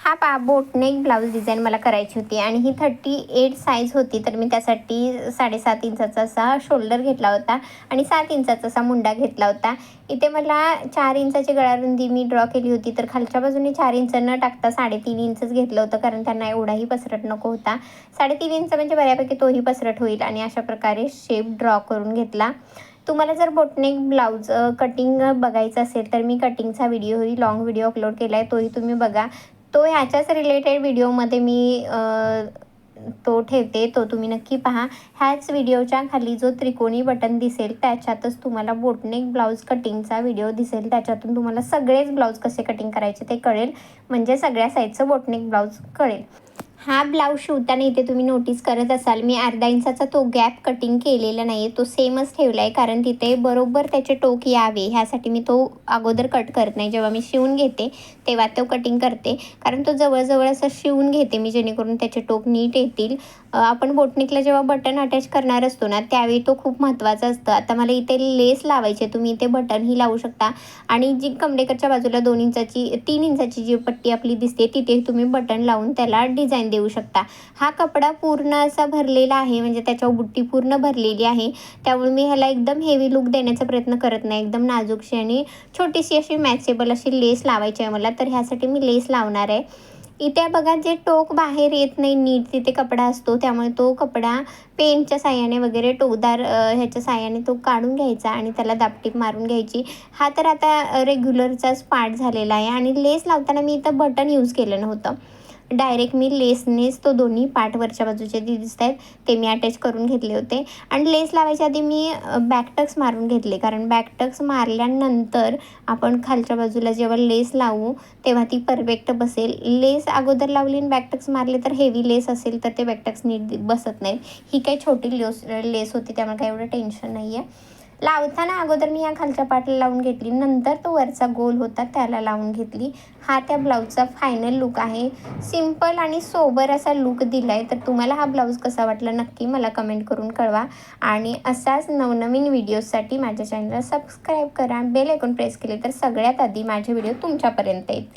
हा पहा boat neck blouse design मला करायची होती आणि ही 38 साईज होती. तर मी त्यासाठी 7.5 इंचाचा असा शोल्डर घेतला होता आणि 7 इंचाचा असा मुंडा घेतला होता. इथे मला 4 इंचाची गळारुंदी मी ड्रॉ केली होती. तर खालच्या बाजूने 4 इंच न टाकता 3.5 इंचच घेतलं होतं, कारण त्यांना एवढाही पसरट नको होता. 3.5 इंच म्हणजे बऱ्यापैकी तोही पसरट होईल आणि अशा प्रकारे शेप ड्रॉ करून घेतला. तुम्हाला जर बोटनेक ब्लाऊज कटिंग बघायचं असेल तर मी कटिंगचा व्हिडिओही लॉंग व्हिडिओ अपलोड केला आहे, तोही तुम्ही बघा. तो ह्याच्याच रिलेटेड व्हिडिओमध्ये मी तो ठेवते, तो तुम्ही नक्की पहा. ह्याच व्हिडिओच्या खाली जो त्रिकोणी बटन दिसेल त्याच्यातच तुम्हाला बोटनेक ब्लाऊज कटिंगचा व्हिडिओ दिसेल. त्याच्यातून तुम्हाला सगळेच ब्लाऊज कसे कटिंग करायचे ते कळेल, म्हणजे सगळ्या साईजचं बोटनेक ब्लाऊज कळेल. हा ब्लाऊज शिवताना इथे तुम्ही नोटीस करत असाल मी अर्धा इंचाचा तो गॅप कटिंग केलेला नाही आहे, तो सेमच ठेवला आहे, कारण तिथे बरोबर त्याचे टोक यावे ह्यासाठी मी तो अगोदर कट करत नाही. जेव्हा मी शिवून घेते तेव्हा तो कटिंग करते, कारण तो जवळजवळ असं शिवून घेते मी, जेणेकरून त्याचे टोक नीट येतील. आपण बोटनेकला जेव्हा बटन अटॅच करणार असतो ना त्यावेळी तो खूप महत्त्वाचा असतं. आता मला इथे लेस लावायची आहे, तुम्ही इथे बटनही लावू शकता आणि जी कमरेकडच्या बाजूला 3 इंचाची जी पट्टी आपली दिसते तिथे तुम्ही बटन लावून त्याला डिझाईन देऊ शकता. हा कपडा पूर्ण असा भरलेला आहे, म्हणजे त्याच्यावर बुट्टी पूर्ण भरलेली आहे, त्यामुळे मी ह्याला एकदम हेवी लुक देण्याचा प्रयत्न करत नाही. एकदम नाजूकशी आणि छोटीशी अशी मॅचेबल अशी लेस लावायची आहे मला, तर ह्यासाठी मी लेस लावणार आहे. इथे बघा जे टोक बाहेर येत नाही नीट तिथे कपडा असतो, त्यामुळे तो कपडा पेनच्या साह्याने वगैरे टोकदार ह्याच्या साह्याने तो काढून घ्यायचा आणि त्याला दापटीप मारून घ्यायची. हा तर आता रेग्युलरचाच पार्ट झालेला आहे आणि लेस लावताना मी इथं बटन यूज केलं नव्हतं. डायरेक्ट मी लेसनेच तो दोन्ही पार्ट वरच्या बाजूचे जे दिसत आहेत ते मी अटॅच करून घेतले होते. आणि लेस लावायच्या आधी मी बॅकटक्स मारून घेतले, कारण बॅकटक्स मारल्यानंतर आपण खालच्या बाजूला जेव्हा लेस लावू तेव्हा ती परफेक्ट बसेल. लेस अगोदर लावली आणि बॅकटक्स मारले तर हेवी लेस असेल तर ते बॅकटक्स नीट बसत नाहीत. ही काही छोटी लेस होती, त्यामुळे काही एवढं टेन्शन नाही आहे. लावताना अगोदर मी या खालच्या पार्टला लावून घेतली, नंतर तो वरचा गोल होता त्याला लावून घेतली. हा त्या ब्लाऊजचा फायनल लुक आहे. सिंपल आणि सोबर असा लुक दिला आहे. तर तुम्हाला हा ब्लाऊज कसा वाटला नक्की मला कमेंट करून कळवा आणि असाच नवनवीन व्हिडिओजसाठी माझ्या चॅनलला सबस्क्राईब करा. बेल आयकॉन प्रेस केले तर सगळ्यात आधी माझे व्हिडिओ तुमच्यापर्यंत येतील.